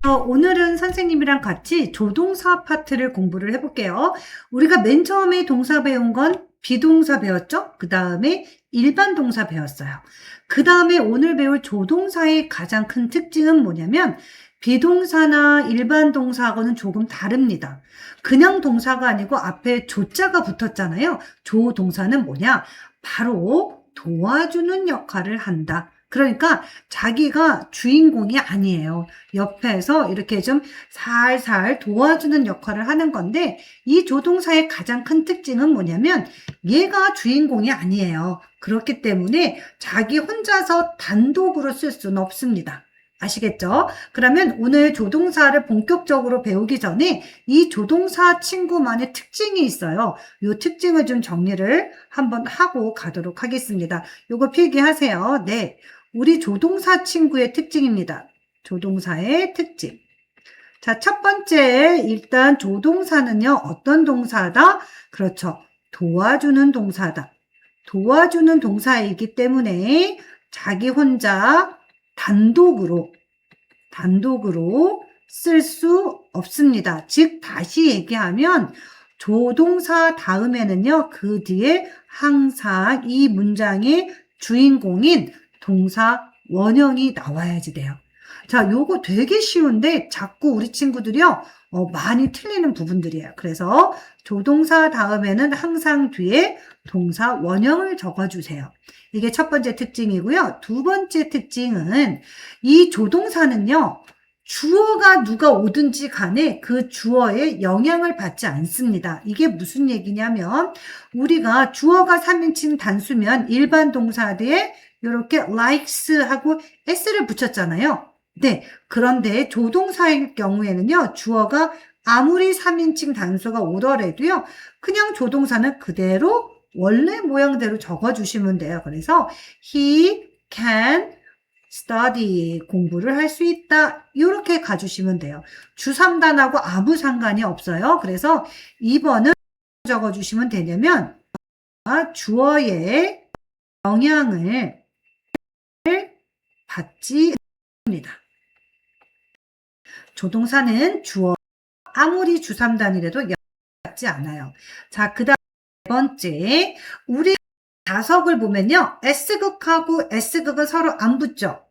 오늘은 선생님이랑 같이 조동사 파트를 공부를 해볼게요. 우리가 맨 처음에 동사 배운 건 비동사 배웠죠? 그 다음에 일반 동사 배웠어요. 그 다음에 오늘 배울 조동사의 가장 큰 특징은 뭐냐면 비동사나 일반 동사하고는 조금 다릅니다. 그냥 동사가 아니고 앞에 조자가 붙었잖아요. 조동사는 뭐냐? 바로 도와주는 역할을 한다. 그러니까 자기가 주인공이 아니에요. 옆에서 이렇게 좀 살살 도와주는 역할을 하는 건데 이 조동사의 가장 큰 특징은 뭐냐면 얘가 주인공이 아니에요. 그렇기 때문에 자기 혼자서 단독으로 쓸 수는 없습니다. 아시겠죠? 그러면 오늘 조동사를 본격적으로 배우기 전에 이 조동사 친구만의 특징이 있어요. 이 특징을 좀 정리를 한번 하고 가도록 하겠습니다. 요거 필기하세요. 네. 우리 조동사 친구의 특징입니다. 조동사의 특징. 자, 첫 번째, 일단 조동사는요, 어떤 동사다? 그렇죠. 도와주는 동사다. 도와주는 동사이기 때문에 자기 혼자 단독으로 쓸 수 없습니다. 즉, 다시 얘기하면 조동사 다음에는요, 그 뒤에 항상 이 문장의 주인공인 동사 원형이 나와야지 돼요. 자, 요거 되게 쉬운데 자꾸 우리 친구들이요, 많이 틀리는 부분들이에요. 그래서 조동사 다음에는 항상 뒤에 동사 원형을 적어주세요. 이게 첫 번째 특징이고요. 두 번째 특징은 이 조동사는요, 주어가 누가 오든지 간에 그 주어에 영향을 받지 않습니다. 이게 무슨 얘기냐면 우리가 주어가 3인칭 단수면 일반 동사 뒤에 이렇게 likes하고 s를 붙였잖아요. 네, 그런데 조동사일 경우에는요. 주어가 아무리 3인칭 단수가 오더라도요. 그냥 조동사는 그대로 원래 모양대로 적어주시면 돼요. 그래서 he can study, 공부를 할 수 있다. 이렇게 가주시면 돼요. 주3단하고 아무 상관이 없어요. 그래서 2번은 적어주시면 되냐면 주어의 영향을 받지 않습니다. 조동사는 주어 아무리 주3단이라도 영향을 받지 않아요. 자, 그 다음 네 번째, 우리 자석을 보면요. S극하고 S극은 서로 안 붙죠.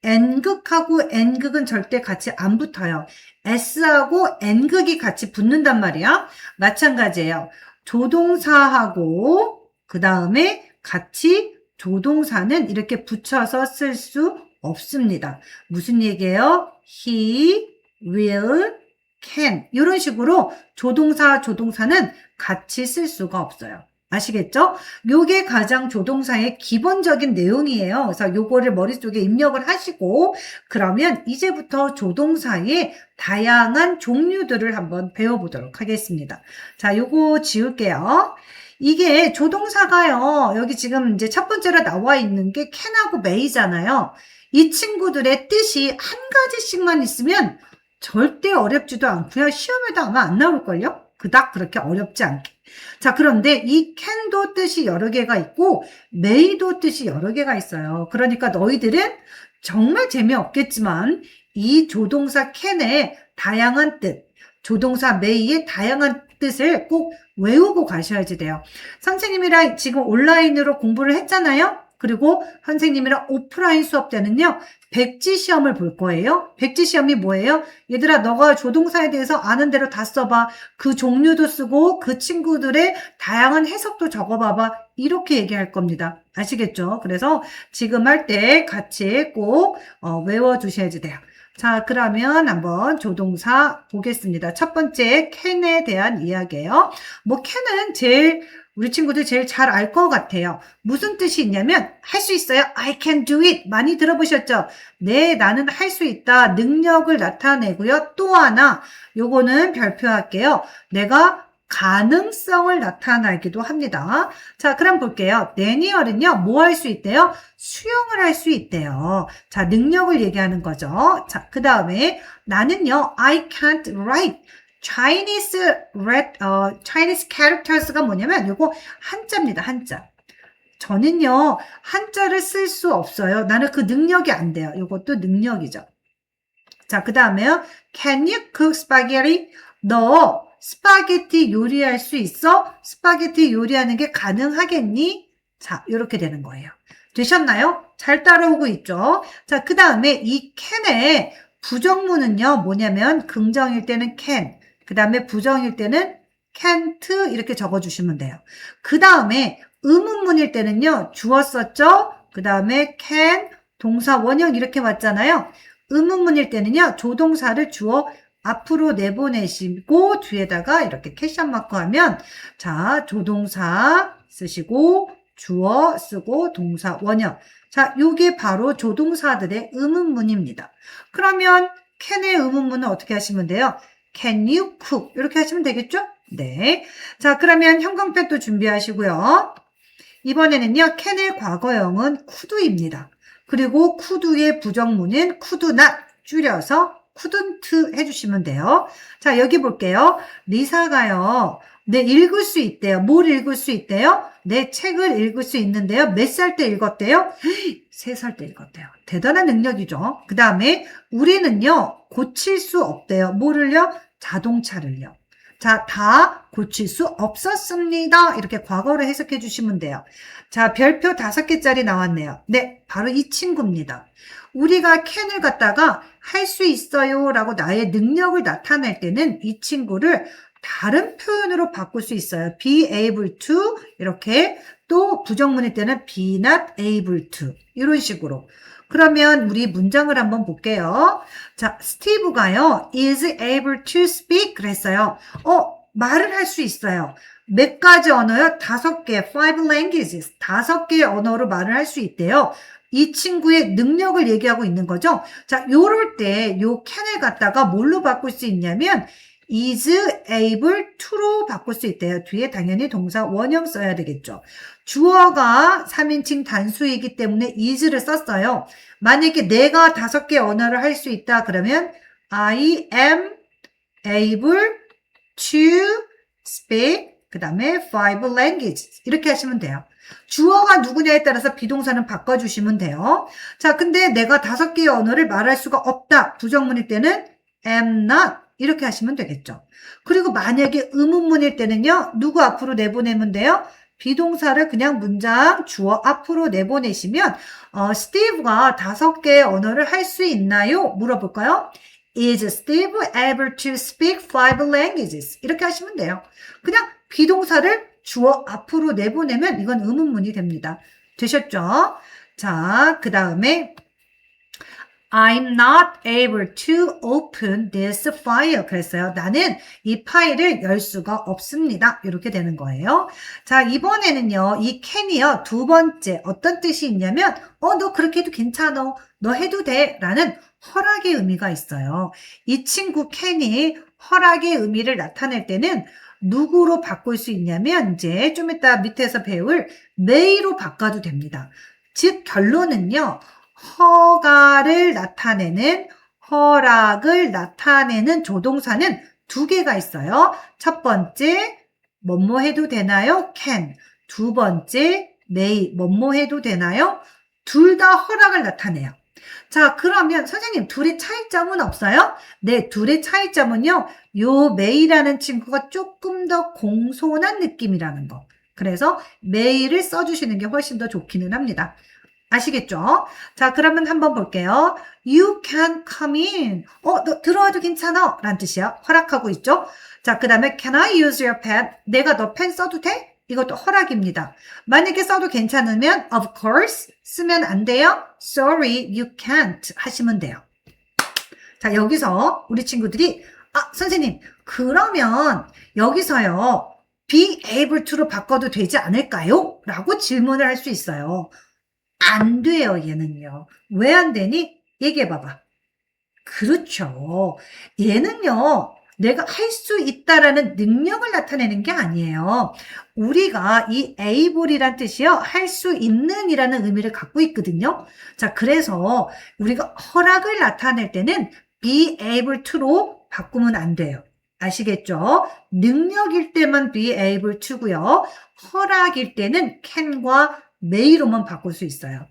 N극하고 N극은 절대 같이 안 붙어요. S하고 N극이 같이 붙는단 말이야. 마찬가지예요. 조동사하고 그 다음에 같이 조동사는 이렇게 붙여서 쓸 수 없습니다. 무슨 얘기예요? He will, can 이런 식으로 조동사는 같이 쓸 수가 없어요. 아시겠죠? 요게 가장 조동사의 기본적인 내용이에요. 그래서 요거를 머릿속에 입력을 하시고 그러면 이제부터 조동사의 다양한 종류들을 한번 배워보도록 하겠습니다. 자, 요거 지울게요. 이게 조동사가요. 여기 지금 이제 첫 번째로 나와 있는 게 can하고 may잖아요. 이 친구들의 뜻이 한 가지씩만 있으면 절대 어렵지도 않고요. 시험에도 아마 안 나올걸요? 그닥 그렇게 어렵지 않게. 자, 그런데 이 can도 뜻이 여러 개가 있고 may도 뜻이 여러 개가 있어요. 그러니까 너희들은 정말 재미없겠지만 이 조동사 can의 다양한 뜻, 조동사 may의 다양한 뜻을 꼭 외우고 가셔야지 돼요. 선생님이랑 지금 온라인으로 공부를 했잖아요. 그리고 선생님이랑 오프라인 수업 때는요. 백지 시험을 볼 거예요. 백지 시험이 뭐예요? 얘들아, 너가 조동사에 대해서 아는 대로 다 써봐. 그 종류도 쓰고 그 친구들의 다양한 해석도 적어봐봐. 이렇게 얘기할 겁니다. 아시겠죠? 그래서 지금 할 때 같이 꼭 외워주셔야지 돼요. 자, 그러면 한번 조동사 보겠습니다. 첫 번째 can에 대한 이야기예요. 뭐 can은 우리 친구들 제일 잘 알 것 같아요. 무슨 뜻이 있냐면 할 수 있어요. I can do it. 많이 들어보셨죠? 네, 나는 할 수 있다. 능력을 나타내고요. 또 하나 요거는 별표할게요. 내가 가능성을 나타내기도 합니다. 자, 그럼 볼게요. 데니얼은요, 뭐 할 수 있대요? 수영을 할 수 있대요. 자, 능력을 얘기하는 거죠. 자, 그 다음에 나는요, I can't write Chinese characters가 뭐냐면 요거 한자입니다. 한자. 저는요, 한자를 쓸 수 없어요. 나는 그 능력이 안 돼요. 요것도 능력이죠. 자, 그 다음에요. Can you cook spaghetti? 너 스파게티 요리할 수 있어? 스파게티 요리하는 게 가능하겠니? 자, 이렇게 되는 거예요. 되셨나요? 잘 따라오고 있죠? 자, 그 다음에 이 can의 부정문은요, 뭐냐면 긍정일 때는 can, 그 다음에 부정일 때는 can't 이렇게 적어주시면 돼요. 그 다음에 의문문일 때는요, 주어 썼죠? 그 다음에 can, 동사 원형 이렇게 왔잖아요. 의문문일 때는요, 조동사를 주어 앞으로 내보내시고 뒤에다가 이렇게 캐션 마크 하면 자, 조동사 쓰시고 주어 쓰고 동사 원형. 자, 요게 바로 조동사들의 의문문입니다. 그러면 can의 의문문은 어떻게 하시면 돼요? Can you cook? 이렇게 하시면 되겠죠? 네. 자, 그러면 형광펜도 준비하시고요. 이번에는요, can의 과거형은 could입니다. 그리고 could의 부정문은 could not 줄여서 couldn't 해주시면 돼요. 자, 여기 볼게요. 리사가요. 네, 읽을 수 있대요. 뭘 읽을 수 있대요? 네, 책을 읽을 수 있는데요. 몇 살 때 읽었대요? 3살 때 읽었대요. 대단한 능력이죠. 그 다음에 우리는요, 고칠 수 없대요. 뭐를요? 자동차를요. 자, 다 고칠 수 없었습니다. 이렇게 과거로 해석해 주시면 돼요. 자, 별표 5개짜리 나왔네요. 네, 바로 이 친구입니다. 우리가 can을 갖다가 할 수 있어요 라고 나의 능력을 나타낼 때는 이 친구를 다른 표현으로 바꿀 수 있어요. be able to 이렇게 또 부정문일 때는 be not able to 이런 식으로. 그러면 우리 문장을 한번 볼게요. 자, 스티브가요 is able to speak 그랬어요. 말을 할 수 있어요. 몇 가지 언어요? 5개, 5 languages. 5개의 언어로 말을 할 수 있대요. 이 친구의 능력을 얘기하고 있는 거죠. 자, 요럴 때 요 can을 갖다가 뭘로 바꿀 수 있냐면 is able to로 바꿀 수 있대요. 뒤에 당연히 동사 원형 써야 되겠죠. 주어가 3인칭 단수이기 때문에 is를 썼어요. 만약에 내가 5개 언어를 할 수 있다 그러면 I am able to speak 그 다음에 5 languages 이렇게 하시면 돼요. 주어가 누구냐에 따라서 비동사는 바꿔주시면 돼요. 자, 근데 내가 5개의 언어를 말할 수가 없다. 부정문일 때는 am not 이렇게 하시면 되겠죠. 그리고 만약에 의문문일 때는요. 누구 앞으로 내보내면 돼요? 비동사를 그냥 문장 주어 앞으로 내보내시면 스티브가 5개의 언어를 할 수 있나요? 물어볼까요? Is Steve able to speak 5 languages? 이렇게 하시면 돼요. 그냥 비동사를 주어 앞으로 내보내면 이건 의문문이 됩니다. 되셨죠? 자, 그 다음에 I'm not able to open this file. 그랬어요. 나는 이 파일을 열 수가 없습니다. 이렇게 되는 거예요. 자, 이번에는요, 이 can이요, 2번째. 어떤 뜻이 있냐면, 너 그렇게 해도 괜찮아. 너 해도 돼. 라는 허락의 의미가 있어요. 이 친구 can이 허락의 의미를 나타낼 때는 누구로 바꿀 수 있냐면, 이제 좀 이따 밑에서 배울 may로 바꿔도 됩니다. 즉, 결론은요, 허락을 나타내는 조동사는 2개가 있어요. 첫 번째, 뭐뭐 해도 되나요? can. 2번째, may. 뭐뭐 해도 되나요? 둘 다 허락을 나타내요. 자, 그러면 선생님 둘의 차이점은 없어요? 네, 둘의 차이점은요. 요 may라는 친구가 조금 더 공손한 느낌이라는 거. 그래서 may를 써주시는 게 훨씬 더 좋기는 합니다. 아시겠죠? 자, 그러면 한번 볼게요. You can come in. 너 들어와도 괜찮아. 라는 뜻이야. 허락하고 있죠? 자, 그 다음에 Can I use your pen? 내가 너 펜 써도 돼? 이것도 허락입니다. 만약에 써도 괜찮으면 Of course 쓰면 안 돼요. Sorry, you can't 하시면 돼요. 자, 여기서 우리 친구들이 선생님 그러면 여기서요. be able to로 바꿔도 되지 않을까요? 라고 질문을 할 수 있어요. 안 돼요, 얘는요. 왜 안 되니? 얘기해봐봐. 그렇죠. 얘는요, 내가 할 수 있다라는 능력을 나타내는 게 아니에요. 우리가 이 able이란 뜻이요, 할 수 있는 이라는 의미를 갖고 있거든요. 자, 그래서 우리가 허락을 나타낼 때는 be able to로 바꾸면 안 돼요. 아시겠죠? 능력일 때만 be able to고요. 허락일 때는 can과 may로만 바꿀 수 있어요.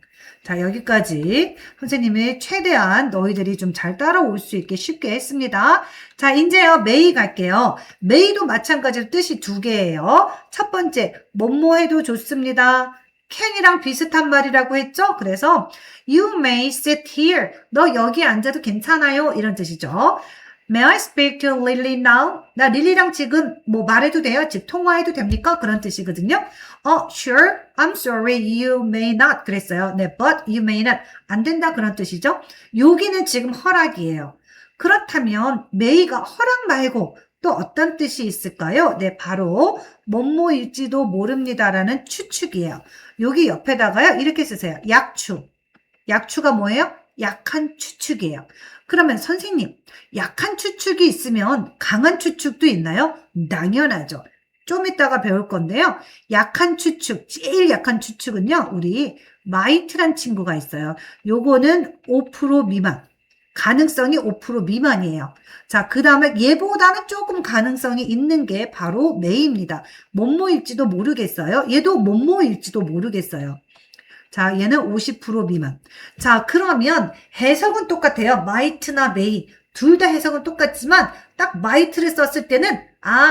자, 여기까지 선생님이 최대한 너희들이 좀 잘 따라올 수 있게 쉽게 했습니다. 자, 이제요, may 갈게요. may도 마찬가지로 뜻이 두 개예요. 첫 번째, 뭐뭐 해도 좋습니다. can이랑 비슷한 말이라고 했죠? 그래서 you may sit here. 너 여기 앉아도 괜찮아요. 이런 뜻이죠. May I speak to Lily now? 나 릴리랑 지금 뭐 말해도 돼요? 즉 통화해도 됩니까? 그런 뜻이거든요. Sure. I'm sorry. You may not. 그랬어요. 네, but you may not. 안 된다 그런 뜻이죠. 여기는 지금 허락이에요. 그렇다면 may가 허락 말고 또 어떤 뜻이 있을까요? 네, 바로 뭐뭐일지도 모릅니다라는 추측이에요. 여기 옆에다가요. 이렇게 쓰세요. 약추. 약추가 뭐예요? 약한 추측이에요. 그러면 선생님, 약한 추측이 있으면 강한 추측도 있나요? 당연하죠. 좀 이따가 배울 건데요. 약한 추측, 제일 약한 추측은요. 우리 might란 친구가 있어요. 요거는 5% 미만. 가능성이 5% 미만이에요. 자, 그 다음에 얘보다는 조금 가능성이 있는 게 바로 may입니다. 뭐뭐일지도 모르겠어요. 얘도 뭐뭐일지도 모르겠어요. 자, 얘는 50% 미만. 자, 그러면 해석은 똑같아요. might나 may. 둘 다 해석은 똑같지만 딱 might를 썼을 때는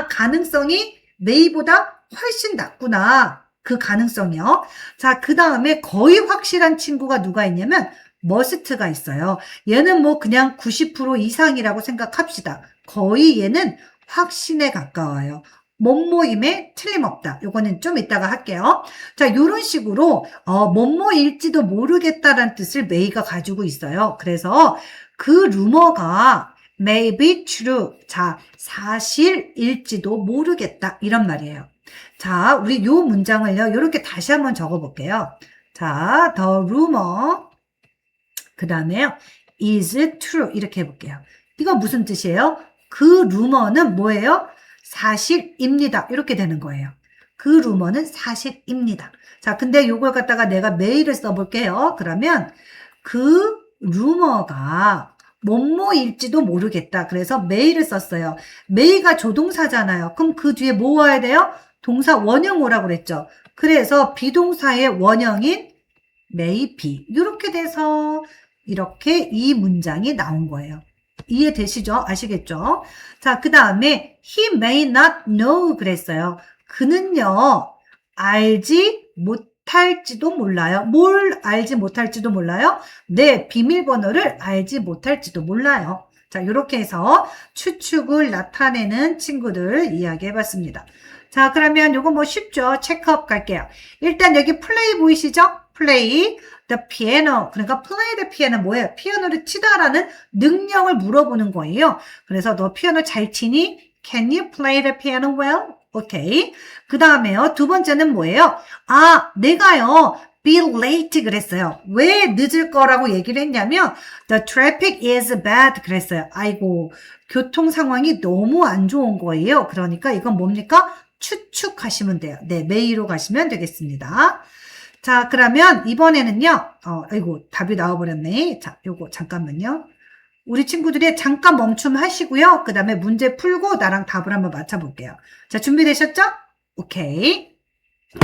가능성이 may보다 훨씬 낮구나. 그 가능성이요. 자, 그 다음에 거의 확실한 친구가 누가 있냐면 must가 있어요. 얘는 뭐 그냥 90% 이상이라고 생각합시다. 거의 얘는 확신에 가까워요. 뭐뭐임에 틀림없다. 요거는 좀 이따가 할게요. 자, 요런 식으로 뭐뭐일지도 모르겠다라는 뜻을 may가 가지고 있어요. 그래서 그 루머가 may be true. 자, 사실일지도 모르겠다. 이런 말이에요. 자, 우리 요 문장을요. 요렇게 다시 한번 적어볼게요. 자, the rumor 그 다음에요. is true. 이렇게 해볼게요. 이거 무슨 뜻이에요? 그 루머는 뭐예요? 사실입니다. 이렇게 되는 거예요. 그 루머는 사실입니다. 자, 근데 요걸 갖다가 내가 may를 써볼게요. 그러면 그 루머가 뭐뭐일지도 모르겠다. 그래서 may를 썼어요. may가 조동사잖아요. 그럼 그 뒤에 뭐 와야 돼요? 동사 원형 오라고 그랬죠. 그래서 비동사의 원형인 may be. 이렇게 돼서 이렇게 이 문장이 나온 거예요. 이해되시죠? 아시겠죠? 자, 그 다음에 he may not know 그랬어요. 그는요, 알지 못할지도 몰라요. 뭘 알지 못할지도 몰라요? 네, 비밀번호를 알지 못할지도 몰라요. 자, 이렇게 해서 추측을 나타내는 친구들 이야기해봤습니다. 자, 그러면 요거 뭐 쉽죠? 체크업 갈게요. 일단 여기 플레이 보이시죠? 플레이 the piano. 그러니까 play the piano 뭐예요? 피아노를 치다라는 능력을 물어보는 거예요. 그래서 너 피아노 잘 치니? Can you play the piano well? 오케이. 그 다음에요. 두 번째는 뭐예요? 내가요. be late 그랬어요. 왜 늦을 거라고 얘기를 했냐면 the traffic is bad 그랬어요. 아이고, 교통 상황이 너무 안 좋은 거예요. 그러니까 이건 뭡니까? 추측하시면 돼요. 네, may로 가시면 되겠습니다. 자, 그러면 이번에는요. 아이고, 답이 나와버렸네. 자, 요거 잠깐만요. 우리 친구들이 잠깐 멈춤하시고요. 그 다음에 문제 풀고 나랑 답을 한번 맞춰볼게요. 자, 준비되셨죠? 오케이.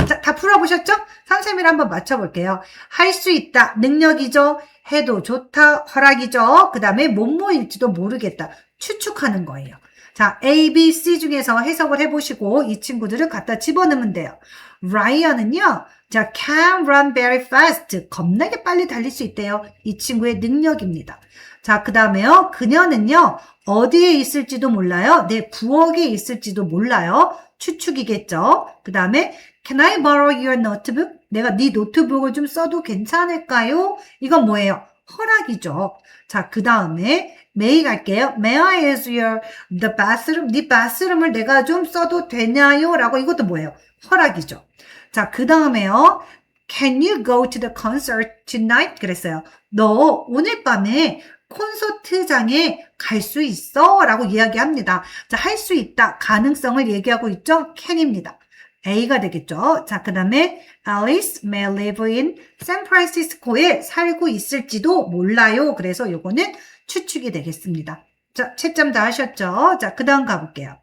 자, 다 풀어보셨죠? 선생님이랑 한번 맞춰볼게요. 할 수 있다. 능력이죠. 해도 좋다. 허락이죠. 그 다음에 뭐뭐일지도 모르겠다. 추측하는 거예요. 자, A, B, C 중에서 해석을 해보시고 이 친구들을 갖다 집어넣으면 돼요. 라이언은요. 자, can run very fast. 겁나게 빨리 달릴 수 있대요. 이 친구의 능력입니다. 자, 그 다음에요. 그녀는요. 어디에 있을지도 몰라요. 네, 부엌에 있을지도 몰라요. 추측이겠죠. 그 다음에 Can I borrow your notebook? 내가 네 노트북을 좀 써도 괜찮을까요? 이건 뭐예요? 허락이죠. 자, 그 다음에 may 갈게요. May I use the bathroom? 네 bathroom을 내가 좀 써도 되냐요? 라고 이것도 뭐예요? 허락이죠. 자, 그 다음에요. Can you go to the concert tonight? 그랬어요. 너 오늘 밤에 콘서트장에 갈 수 있어? 라고 이야기합니다. 자, 할 수 있다. 가능성을 얘기하고 있죠? can입니다. A가 되겠죠. 자, 그 다음에 Alice may live in San Francisco에 살고 있을지도 몰라요. 그래서 요거는 추측이 되겠습니다. 자, 채점 다 하셨죠? 자, 그 다음 가볼게요.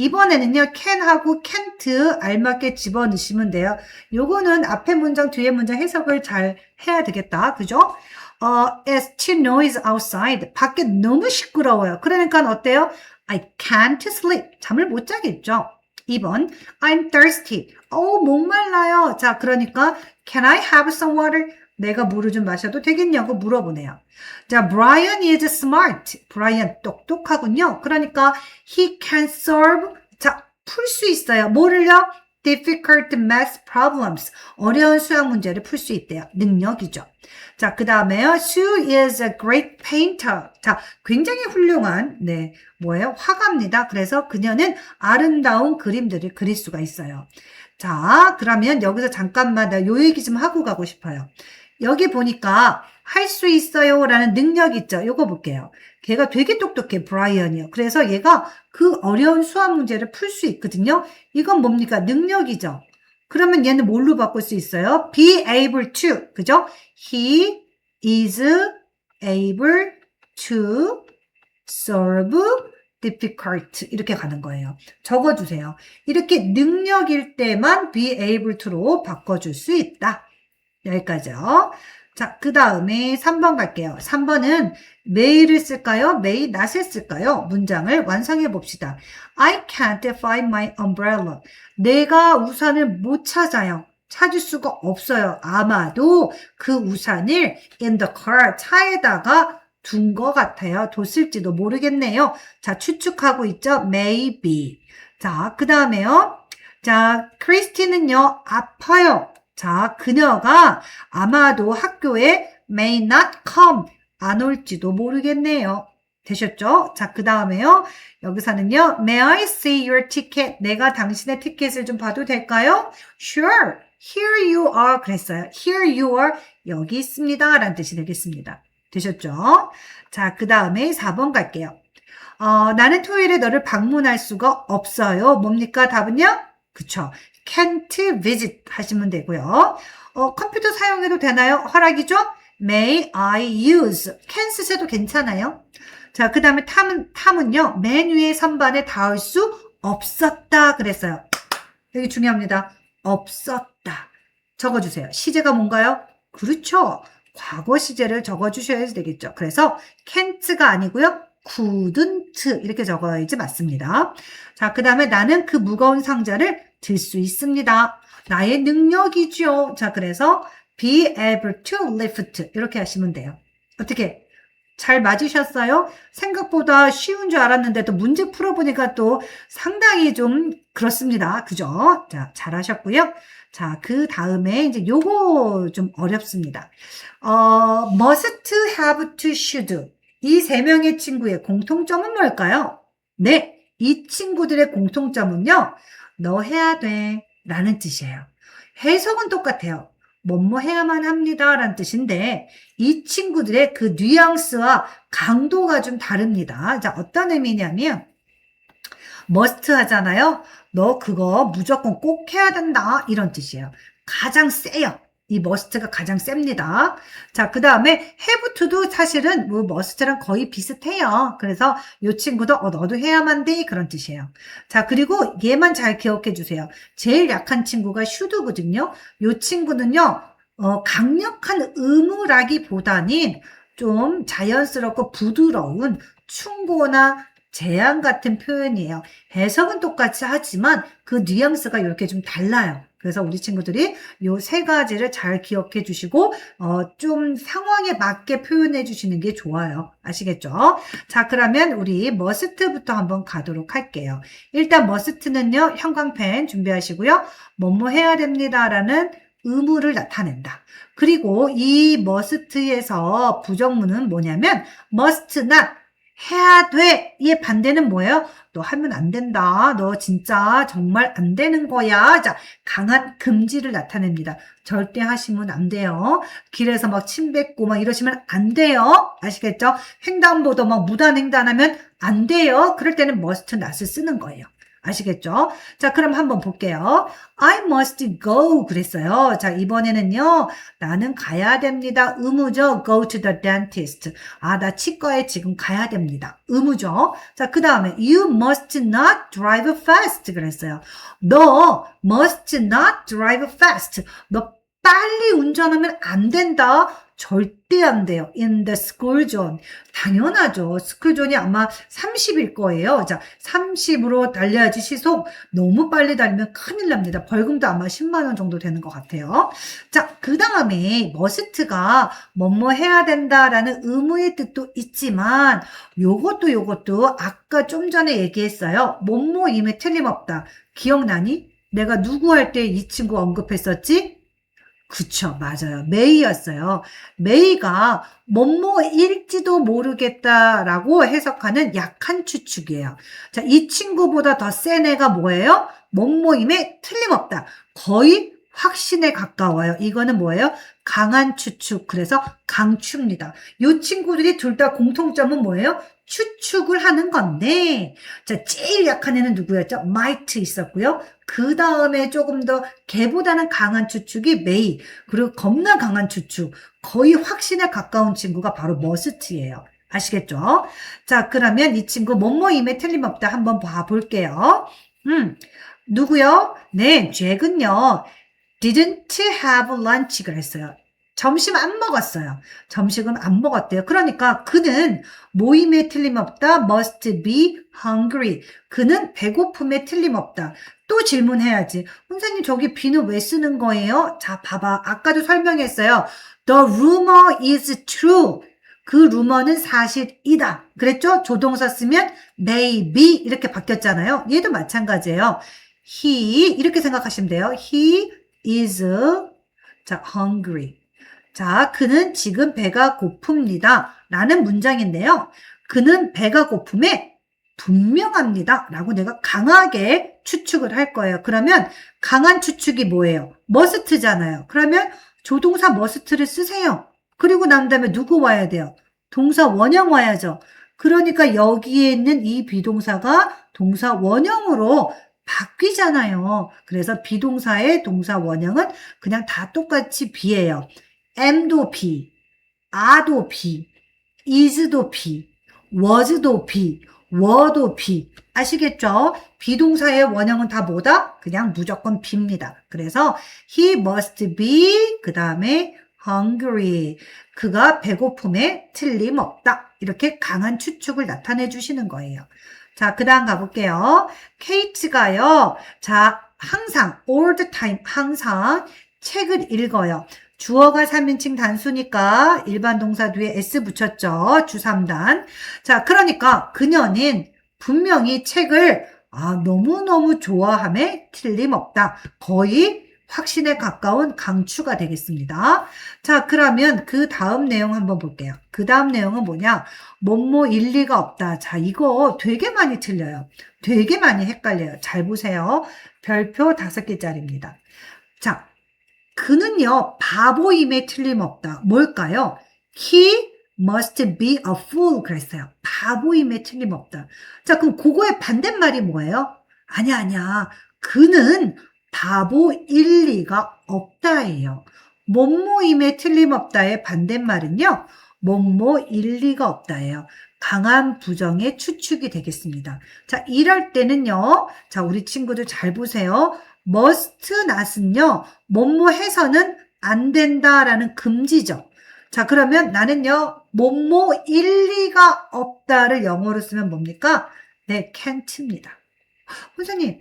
이번에는요, can하고 can't 알맞게 집어넣으시면 돼요. 요거는 앞에 문장, 뒤에 문장 해석을 잘 해야 되겠다. 그죠? It's too noisy outside. 밖에 너무 시끄러워요. 그러니까 어때요? I can't sleep. 잠을 못 자겠죠. 2번, I'm thirsty. 목말라요. 자, 그러니까 can I have some water? 내가 물을 좀 마셔도 되겠냐고 물어보네요. 자, Brian is smart. Brian 똑똑하군요. 그러니까 he can solve. 자, 풀 수 있어요. 뭐를요? difficult math problems. 어려운 수학 문제를 풀 수 있대요. 능력이죠. 자, 그 다음에요. Sue is a great painter. 자, 굉장히 훌륭한, 뭐예요? 화가입니다. 그래서 그녀는 아름다운 그림들을 그릴 수가 있어요. 자, 그러면 여기서 잠깐만 나 요 얘기 좀 하고 가고 싶어요. 여기 보니까 할 수 있어요 라는 능력 있죠. 요거 볼게요. 걔가 되게 똑똑해, 브라이언이요. 그래서 얘가 그 어려운 수학 문제를 풀 수 있거든요. 이건 뭡니까? 능력이죠. 그러면 얘는 뭘로 바꿀 수 있어요? be able to. 그죠? He is able to solve difficult. 이렇게 가는 거예요. 적어주세요. 이렇게 능력일 때만 be able to로 바꿔줄 수 있다. 여기까지요. 자, 그 다음에 3번 갈게요. 3번은 may를 쓸까요? may not을 쓸까요? 문장을 완성해 봅시다. I can't find my umbrella. 내가 우산을 못 찾아요. 찾을 수가 없어요. 아마도 그 우산을 in the car, 차에다가 둔 것 같아요. 뒀을지도 모르겠네요. 자, 추측하고 있죠? maybe. 자, 그 다음에요. 자, 크리스티는요, 아파요. 자, 그녀가 아마도 학교에 may not come, 안 올지도 모르겠네요. 되셨죠? 자, 그 다음에요. 여기서는요. May I see your ticket? 내가 당신의 티켓을 좀 봐도 될까요? Sure. Here you are. 그랬어요. Here you are. 여기 있습니다. 라는 뜻이 되겠습니다. 되셨죠? 자, 그 다음에 4번 갈게요. 나는 토요일에 너를 방문할 수가 없어요. 뭡니까? 답은요? 그쵸. can't visit 하시면 되고요. 컴퓨터 사용해도 되나요? 허락이죠? May I use? can 쓰셔도 괜찮아요. 자, 그 다음에 탐은요. 맨 위에 선반에 닿을 수 없었다 그랬어요. 여기 중요합니다. 없었다. 적어주세요. 시제가 뭔가요? 그렇죠. 과거 시제를 적어주셔야 되겠죠. 그래서 can't가 아니고요. couldn't 이렇게 적어야지 맞습니다. 자, 그 다음에 나는 그 무거운 상자를 들 수 있습니다. 나의 능력이죠. 자, 그래서 be able to lift 이렇게 하시면 돼요. 어떻게? 잘 맞으셨어요? 생각보다 쉬운 줄 알았는데 또 문제 풀어보니까 또 상당히 좀 그렇습니다. 그죠? 자, 잘하셨고요. 자, 그 다음에 이제 요거 좀 어렵습니다. must, have, to, should. 이 세 명의 친구의 공통점은 뭘까요? 네, 이 친구들의 공통점은요. 너 해야 돼 라는 뜻이에요. 해석은 똑같아요. 뭐뭐 해야만 합니다 라는 뜻인데 이 친구들의 그 뉘앙스와 강도가 좀 다릅니다. 자, 어떤 의미냐면 must 하잖아요. 너 그거 무조건 꼭 해야 된다 이런 뜻이에요. 가장 세요. 이 must가 가장 셉니다. 자, 그 다음에 have to도 사실은 뭐 must랑 거의 비슷해요. 그래서 이 친구도 너도 해야만 돼 그런 뜻이에요. 자, 그리고 얘만 잘 기억해 주세요. 제일 약한 친구가 should거든요. 이 친구는요. 강력한 의무라기보다는 좀 자연스럽고 부드러운 충고나 제안 같은 표현이에요. 해석은 똑같이 하지만 그 뉘앙스가 이렇게 좀 달라요. 그래서 우리 친구들이 요 세 가지를 잘 기억해 주시고 좀 상황에 맞게 표현해 주시는 게 좋아요. 아시겠죠? 자, 그러면 우리 must부터 한번 가도록 할게요. 일단 must는요. 형광펜 준비하시고요. 뭐뭐 해야 됩니다라는 의무를 나타낸다. 그리고 이 must에서 부정문은 뭐냐면 must not 해야 돼. 얘 반대는 뭐예요? 너 하면 안 된다. 너 진짜 정말 안 되는 거야. 자, 강한 금지를 나타냅니다. 절대 하시면 안 돼요. 길에서 막 침 뱉고 막 이러시면 안 돼요. 아시겠죠? 횡단보도 막 무단횡단하면 안 돼요. 그럴 때는 must not을 쓰는 거예요. 아시겠죠? 자, 그럼 한번 볼게요. I must go 그랬어요. 자, 이번에는요. 나는 가야 됩니다. 의무죠. Go to the dentist. 아, 나 치과에 지금 가야 됩니다. 의무죠. 자, 그 다음에 You must not drive fast 그랬어요. 너 must not drive fast. 너 빨리 운전하면 안 된다. 절대 안 돼요. In the school zone. 당연하죠. 스쿨 존이 아마 30일 거예요. 자, 30으로 달려야지 시속. 너무 빨리 달리면 큰일 납니다. 벌금도 아마 10만 원 정도 되는 것 같아요. 자, 그 다음에 머스트가 뭐뭐 해야 된다라는 의무의 뜻도 있지만 요것도 아까 좀 전에 얘기했어요. 뭐뭐임에 틀림없다. 기억나니? 내가 누구 할 때 이 친구 언급했었지? 그쵸, 맞아요. 메이였어요. 메이가 뭐뭐일지도 모르겠다라고 해석하는 약한 추측이에요. 자, 이 친구보다 더 센 애가 뭐예요? 뭐뭐임에 틀림없다. 거의 확신에 가까워요. 이거는 뭐예요? 강한 추측. 그래서 강추입니다. 이 친구들이 둘 다 공통점은 뭐예요? 추측을 하는 건데, 자, 제일 약한 애는 누구였죠? 마이트 있었고요. 그 다음에 조금 더 걔보다는 강한 추측이 메이, 그리고 겁나 강한 추측, 거의 확신에 가까운 친구가 바로 머스트예요. 아시겠죠? 자, 그러면 이 친구 뭐뭐임에 틀림없다 한번 봐볼게요. 누구요? 네, 잭은요. didn't have lunch 그랬어요. 점심 안 먹었어요. 점심은 안 먹었대요. 그러니까 그는 모임에 틀림없다. must be hungry. 그는 배고픔에 틀림없다. 또 질문해야지. 선생님 저기 be는 왜 쓰는 거예요? 자, 봐봐. 아까도 설명했어요. The rumor is true. 그 루머는 사실이다. 그랬죠? 조동사 쓰면 maybe 이렇게 바뀌었잖아요. 얘도 마찬가지예요. He 이렇게 생각하시면 돼요. He is 자, hungry. 자, 그는 지금 배가 고픕니다. 라는 문장인데요. 그는 배가 고픔에 분명합니다. 라고 내가 강하게 추측을 할 거예요. 그러면 강한 추측이 뭐예요? 머스트잖아요. 그러면 조동사 머스트를 쓰세요. 그리고 난 다음에 누구 와야 돼요? 동사 원형 와야죠. 그러니까 여기에 있는 이 비동사가 동사 원형으로 바뀌잖아요. 그래서 비동사의 동사 원형은 그냥 다 똑같이 be예요. am도 be, are도 be, is도 be, was도 be, were도 be. 아시겠죠? 비동사의 원형은 다 뭐다? 그냥 무조건 be입니다. 그래서 he must be 그 다음에 hungry. 그가 배고픔에 틀림없다. 이렇게 강한 추측을 나타내 주시는 거예요. 자, 그 다음 가볼게요. 케이트가요. 자, 항상, all the time, 항상 책을 읽어요. 주어가 3인칭 단수니까 일반 동사 뒤에 s 붙였죠. 주 3단. 자, 그러니까 그녀는 분명히 책을 너무너무 좋아함에 틀림없다. 거의 확신에 가까운 강추가 되겠습니다. 자, 그러면 그 다음 내용 한번 볼게요. 그 다음 내용은 뭐냐? 뭐뭐 일리가 없다. 자, 이거 되게 많이 틀려요. 되게 많이 헷갈려요. 잘 보세요. 별표 5개짜리입니다. 자, 그는요, 바보임에 틀림없다. 뭘까요? He must be a fool 그랬어요. 바보임에 틀림없다. 자, 그럼 그거의 반대말이 뭐예요? 아니야. 그는 바보일 리가 없다예요. 뭐뭐임에 틀림없다의 반대말은요. 뭐뭐일 리가 없다예요. 강한 부정의 추측이 되겠습니다. 자, 이럴 때는요. 자, 우리 친구들 잘 보세요. must not은요. 뭐뭐 해서는 안 된다라는 금지죠. 자, 그러면 나는요. 뭐뭐일 리가 없다를 영어로 쓰면 뭡니까? 네, can't입니다. 선생님,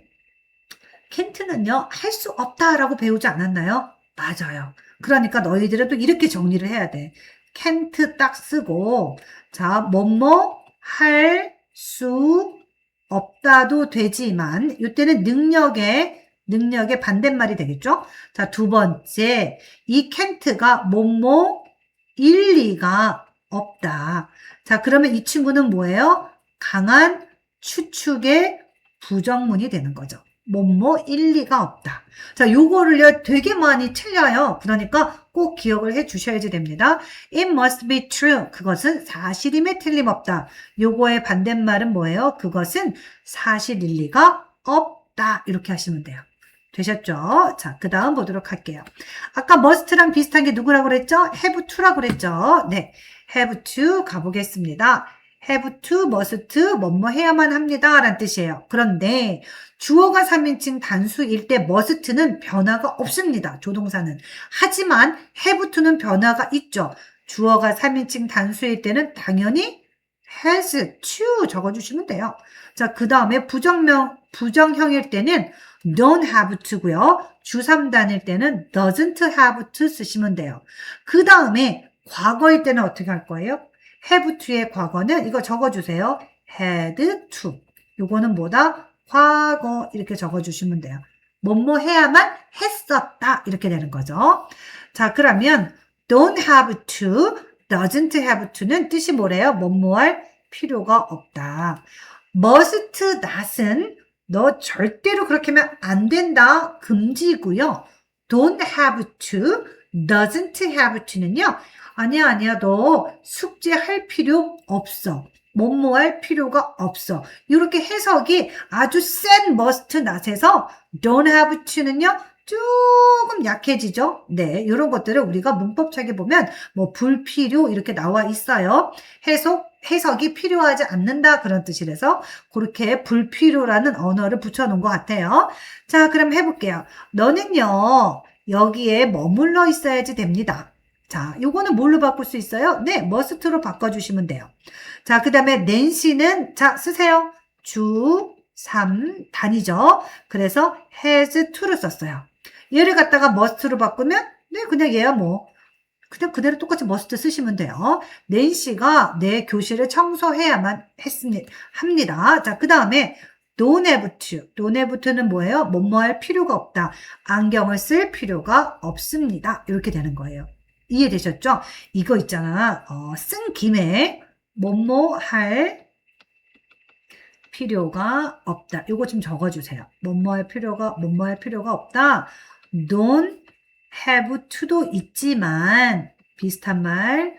can't는요. 할 수 없다라고 배우지 않았나요? 맞아요. 그러니까 너희들은 또 이렇게 정리를 해야 돼. can't 딱 쓰고 자, 뭐뭐 할 수 없다도 되지만 이때는 능력의 반대말이 되겠죠? 자, 두 번째, 이 can't가 뭐뭐 일리가 없다. 자, 그러면 이 친구는 뭐예요? 강한 추측의 부정문이 되는 거죠. 뭐뭐 일리가 없다. 자, 요거를요 되게 많이 틀려요. 그러니까 꼭 기억을 해 주셔야지 됩니다. It must be true. 그것은 사실임에 틀림없다. 요거의 반대말은 뭐예요? 그것은 사실일 리가 없다. 이렇게 하시면 돼요. 되셨죠? 자, 그 다음 보도록 할게요. 아까 must랑 비슷한 게 누구라고 그랬죠? have to라고 그랬죠? 네. have to 가보겠습니다. have to, must, 뭐뭐 해야만 합니다. 라는 뜻이에요. 그런데 주어가 3인칭 단수일 때 must는 변화가 없습니다. 조동사는. 하지만 have to는 변화가 있죠. 주어가 3인칭 단수일 때는 당연히 has to 적어주시면 돼요. 자, 그 다음에 부정형일 때는 don't have to고요. 주3단일 때는 doesn't have to 쓰시면 돼요. 그 다음에 과거일 때는 어떻게 할 거예요? have to의 과거는 이거 적어주세요. had to. 요거는 뭐다? 과거 이렇게 적어주시면 돼요. 뭐뭐 해야만 했었다 이렇게 되는 거죠. 자, 그러면 don't have to, doesn't have to는 뜻이 뭐래요? 뭐뭐 할 필요가 없다. must not은 너 절대로 그렇게 하면 안 된다. 금지고요. don't have to, doesn't have to는요. 아니야. 너 숙제할 필요 없어. 뭐뭐 할 필요가 없어. 이렇게 해석이 아주 센 must not에서 don't have to는요. 조금 약해지죠. 네, 이런 것들을 우리가 문법책에 보면 뭐 불필요 이렇게 나와 있어요. 해석이 필요하지 않는다 그런 뜻이라서 그렇게 불필요라는 언어를 붙여놓은 것 같아요. 자, 그럼 해볼게요. 너는요 여기에 머물러 있어야지 됩니다. 자, 요거는 뭘로 바꿀 수 있어요? 네, must로 바꿔주시면 돼요. 자, 그 다음에 nancy는 자 쓰세요. 주 3단이죠. 그래서 has to를 썼어요. 얘를 갖다가 must로 바꾸면 네, 그냥 얘야 뭐 그냥 그대로 똑같이 must 쓰시면 돼요. 낸시가 내 교실을 청소해야만 합니다. 자, 그 다음에 don't have to. don't have to는 뭐예요? 뭐뭐 할 필요가 없다. 안경을 쓸 필요가 없습니다. 이렇게 되는 거예요. 이해되셨죠? 이거 있잖아. 쓴 김에 뭐뭐 할 필요가 없다. 요거 좀 적어주세요. 뭐뭐 할 필요가 없다. don't have to도 있지만 비슷한 말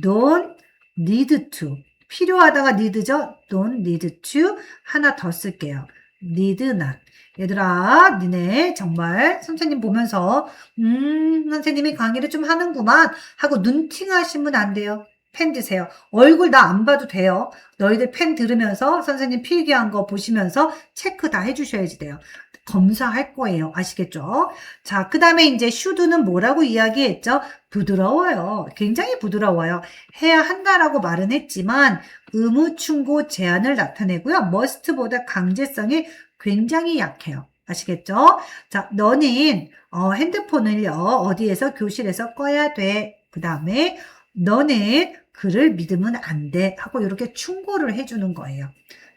don't need to 필요하다가 need죠? don't need to 하나 더 쓸게요. need not 얘들아 니네 정말 선생님 보면서 선생님이 강의를 좀 하는구만 하고 눈팅하시면 안 돼요. 펜 드세요. 얼굴 나 안 봐도 돼요. 너희들 펜 들으면서 선생님 필기한 거 보시면서 체크 다 해주셔야지 돼요. 검사할 거예요. 아시겠죠? 자, 그 다음에 이제 should는 뭐라고 이야기했죠? 부드러워요. 굉장히 부드러워요. 해야 한다라고 말은 했지만 의무 충고 제한을 나타내고요. must보다 강제성이 굉장히 약해요. 아시겠죠? 자, 너는 핸드폰을요. 어디에서 교실에서 꺼야 돼. 그 다음에 너는 그를 믿으면 안 돼. 하고 이렇게 충고를 해주는 거예요.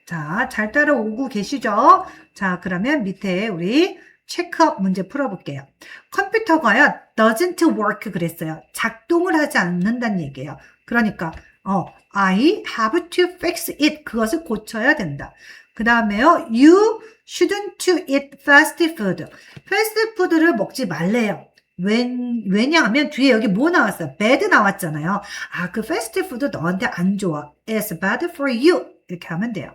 자, 잘 따라오고 계시죠? 자, 그러면 밑에 우리 체크업 문제 풀어볼게요. 컴퓨터가요, doesn't work 그랬어요. 작동을 하지 않는다는 얘기예요. 그러니까, I have to fix it. 그것을 고쳐야 된다. 그 다음에요, you shouldn't eat fast food. fast food를 먹지 말래요. 왜냐하면 뒤에 여기 뭐 나왔어요? bad 나왔잖아요. 아, 그 패스트푸드 너한테 안 좋아. It's bad for you. 이렇게 하면 돼요.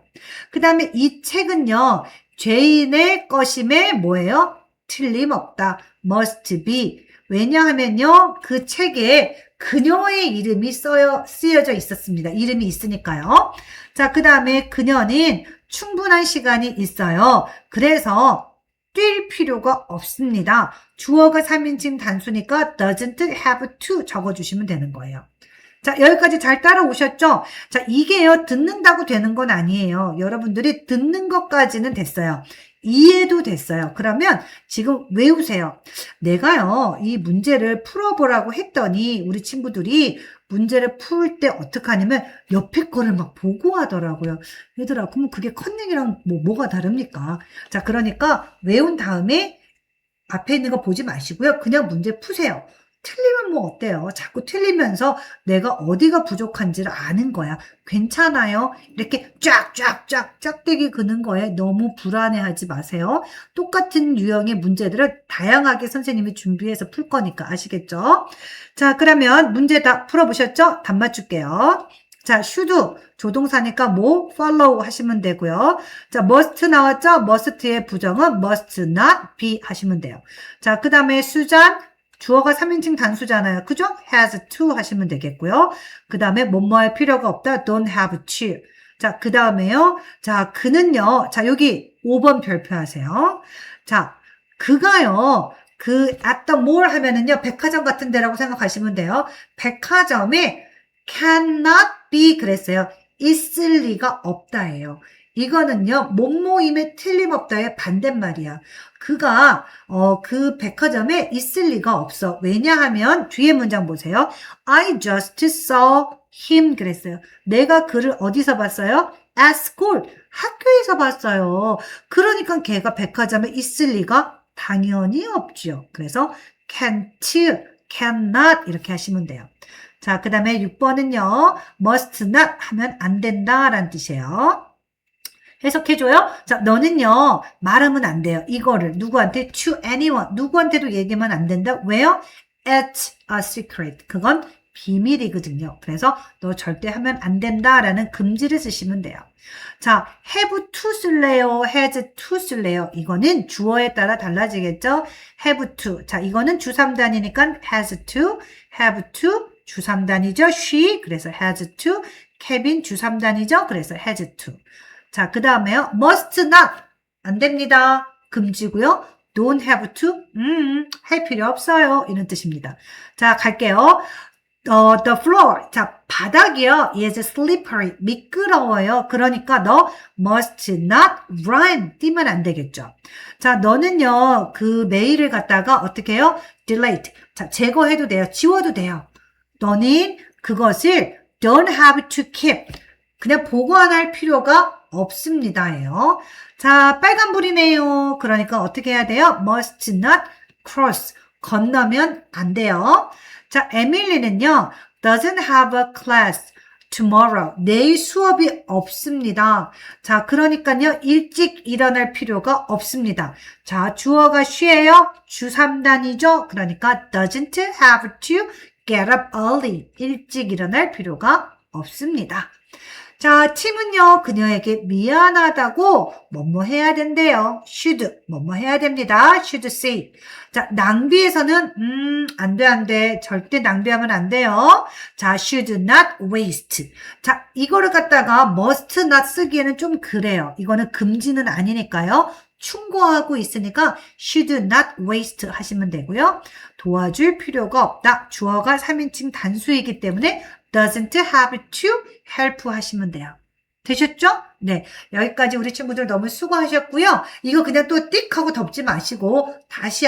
그 다음에 이 책은요. 죄인의 것임에 뭐예요? 틀림없다. must be. 왜냐하면요. 그 책에 그녀의 이름이 쓰여져 있었습니다. 이름이 있으니까요. 자, 그 다음에 그녀는 충분한 시간이 있어요. 그래서 뛸 필요가 없습니다. 주어가 3인칭 단수니까 doesn't have to 적어주시면 되는 거예요. 자, 여기까지 잘 따라오셨죠? 자, 이게요, 듣는다고 되는 건 아니에요. 여러분들이 듣는 것까지는 됐어요. 이해도 됐어요. 그러면 지금 외우세요. 내가요, 이 문제를 풀어보라고 했더니 우리 친구들이 문제를 풀 때 어떻게 하냐면 옆에 거를 막 보고 하더라고요. 얘들아, 그럼 그게 컨닝이랑 뭐가 다릅니까? 자, 그러니까 외운 다음에 앞에 있는 거 보지 마시고요. 그냥 문제 푸세요. 틀리면 뭐 어때요? 자꾸 틀리면서 내가 어디가 부족한지를 아는 거야. 괜찮아요. 이렇게 쫙쫙쫙 짝대기 그는 거에 너무 불안해하지 마세요. 똑같은 유형의 문제들을 다양하게 선생님이 준비해서 풀 거니까 아시겠죠? 자, 그러면 문제 다 풀어보셨죠? 답 맞출게요. 자, should 조동사니까 뭐 follow 하시면 되고요. 자, must 나왔죠? must의 부정은 must not be 하시면 돼요. 자, 그 다음에 수잔 주어가 3인칭 단수잖아요. 그죠? has to 하시면 되겠고요. 그 다음에 뭐뭐 할 필요가 없다. don't have to. 자, 그 다음에요. 자, 그는요. 자, 여기 5번 별표하세요. 자, 그가요. at the mall 하면은요. 백화점 같은 데라고 생각하시면 돼요. 백화점에 cannot be 그랬어요. 있을 리가 없다예요. 이거는요. 못모임에 틀림없다의 반대말이야. 그가 그 백화점에 있을 리가 없어. 왜냐하면 뒤에 문장 보세요. I just saw him 그랬어요. 내가 그를 어디서 봤어요? At school. 학교에서 봤어요. 그러니까 걔가 백화점에 있을 리가 당연히 없죠. 그래서 can't, cannot 이렇게 하시면 돼요. 자, 그 다음에 6번은요. must not 하면 안 된다라는 뜻이에요. 해석해줘요? 자, 너는요, 말하면 안 돼요. 이거를 누구한테? to anyone. 누구한테도 얘기하면 안 된다. 왜요? It's a secret. 그건 비밀이거든요. 그래서 너 절대 하면 안 된다라는 금지를 쓰시면 돼요. 자, have to 쓸래요? has to 쓸래요? 이거는 주어에 따라 달라지겠죠? have to. 자, 이거는 주 3단이니까 has to, have to, 주 3단이죠? she, 그래서 has to. 케빈 주 3단이죠? 그래서 has to. 자, 그 다음에요. must not. 안 됩니다. 금지고요. don't have to. 할 필요 없어요. 이런 뜻입니다. 자, 갈게요. the floor. 자, 바닥이요. is slippery. 미끄러워요. 그러니까 너 must not run. 뛰면 안 되겠죠. 자, 너는요. 그 메일을 갖다가 어떻게 해요? delete. 자, 제거해도 돼요. 지워도 돼요. 너는 그것을 don't have to keep. 그냥 보관할 필요가 없습니다예요. 자, 빨간불이네요. 그러니까 어떻게 해야 돼요? must not cross. 건너면 안 돼요. 자, 에밀리는요. doesn't have a class tomorrow. 내일 수업이 없습니다. 자, 그러니까요. 일찍 일어날 필요가 없습니다. 자, 주어가 she예요. 주 3단이죠. 그러니까 doesn't have to get up early. 일찍 일어날 필요가 없습니다. 자, 팀은요, 그녀에게 미안하다고 뭐뭐 해야 된대요. should, 뭐뭐 해야 됩니다. should say. 자, 낭비에서는, 안 돼. 절대 낭비하면 안 돼요. 자, should not waste. 자, 이거를 갖다가 must not 쓰기에는 좀 그래요. 이거는 금지는 아니니까요. 충고하고 있으니까 should not waste 하시면 되고요. 도와줄 필요가 없다. 주어가 3인칭 단수이기 때문에 doesn't have to help 하시면 돼요. 되셨죠? 네. 여기까지 우리 친구들 너무 수고하셨고요. 이거 그냥 또 띡 하고 덮지 마시고 다시 한번